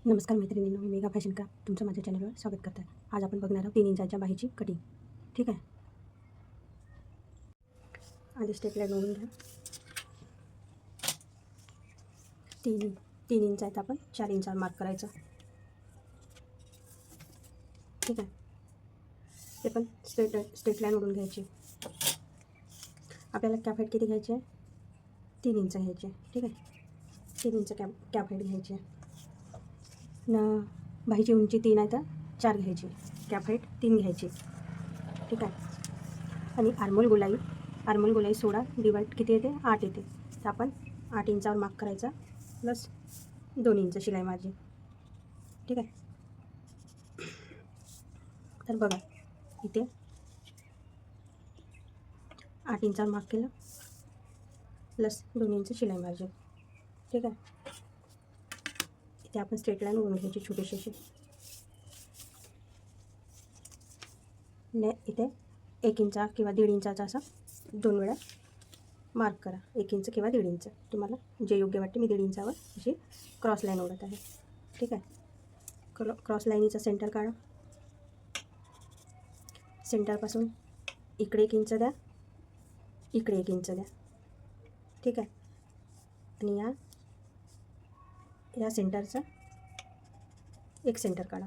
नमस्कार मैत्रिणींनो, मी mega fashion craft तुमचं माझ्या चॅनलवर स्वागत करत आहे. आज आपण बघणार आहोत 3 इंचाच्या बाहीची कटिंग. ठीक आहे. आधी स्टेपला घेऊन घ्या. 3 इंच आहेत, आपण 4 इंचावर मार्क करायचं. ठीक आहे. ते पण स्ट्रेट लाईन ओढून घ्यायची. आपल्याला कॅप हाईट किती घ्यायची आहे? 3 इंच घ्यायची आहे. ठीक आहे. 3 इंच कॅप हाईट घ्यायची आहे. बाहीची उंची 3 आहे तर 4 घ्यायची. कॅप हाईट 3 घ्यायची. ठीक आहे. आणि आर्मोल गोलाई 16 डिवाइड किती येते? 8 येते. तर आपण 8 इंचावर मार्क करायचा प्लस 2 इंच शिलाई मार्जिन. ठीक आहे. तर बघा इथे 8 इंचावर मार्क केलं प्लस 2 इंच शिलाई मार्जिन. ठीक आहे. इथे आपण स्ट्रेट लाईन ओढून घ्यायची छोटीशी अशी. इथे 1 इंचा किंवा 1.5 इंचाचा असा 2 वेळा मार्क करा. 1 इंच किंवा 1.5 इंच तुम्हाला जे योग्य वाटते. मी 1.5 इंचावर अशी क्रॉस लाईन ओढत आहे. ठीक आहे. क्रॉस लाईनीचा सेंटर काढा. सेंटरपासून इकडे 1 इंच द्या, इकडे 1 इंच द्या. ठीक आहे. आणि या सेंटरचा एक सेंटर काढा.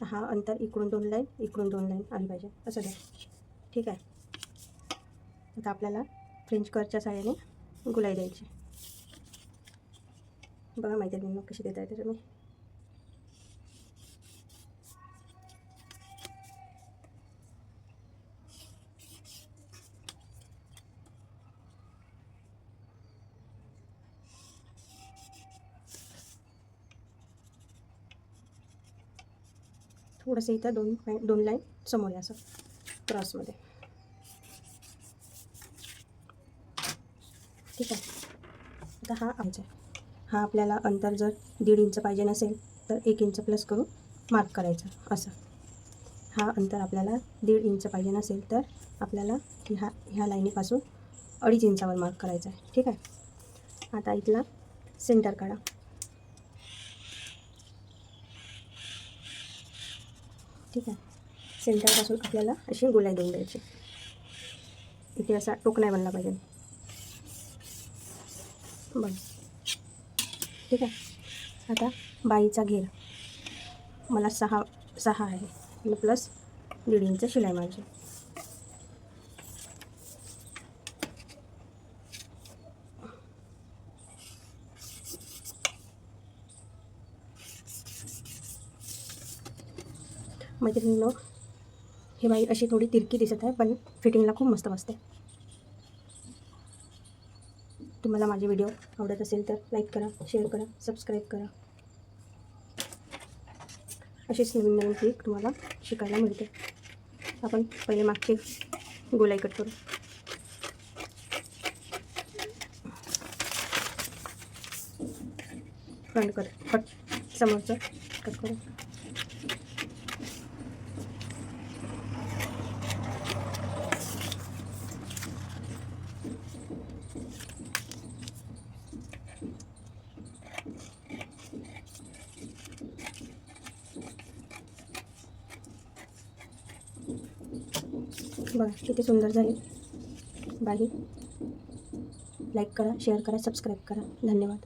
हा अंतर इकडून 2 लाईन, इकडून 2 लाईन आली पाहिजे असं द्या. ठीक आहे. आता आपल्याला फ्रेंच कर्वच्या साहाय्याने गोलाई द्यायची. बघा माहिती आहे कशी देता येते तुम्ही. थोडंसं इथं 2 लाईन समोर आहे असं क्रॉसमध्ये. ठीक आहे. आता हा आमचा हा आपल्याला अंतर जर 1.5 इंच पाहिजे नसेल तर 1 इंच प्लस करून मार्क करायचं असं. हा अंतर आपल्याला 1.5 इंच पाहिजे नसेल तर आपल्याला ह्या लाईनीपासून 2.5 इंचावर मार्क करायचा आहे. ठीक आहे. आता इथला सेंटर काढा. ठीक आहे. सेंटरपासून आपल्याला अशी गोलाई देऊन द्यायची. इथे असा टोक नाही बनला पाहिजे. बघ. ठीक आहे. आता बाईचा घेर मला 6 आहे आणि प्लस 1.5 इंच शिलाई मार्जिन. मैत्रिणींनो, ही बाई अशी थोडी तिरकी दिसत आहे पण फिटिंगला खूप मस्त बसते. तुम्हाला माझे व्हिडिओ आवडत असेल तर लाईक करा, शेअर करा, सबस्क्राईब करा. अशीच नवीन ट्रिक तुम्हाला शिकायला मिळते. आपण पहिले मागचे गोलाई कट करू. फ्रंट कट समोरचं कट करू. बघा किती सुंदर झाली बाही. लाईक करा, शेअर करा, सबस्क्राईब करा. धन्यवाद.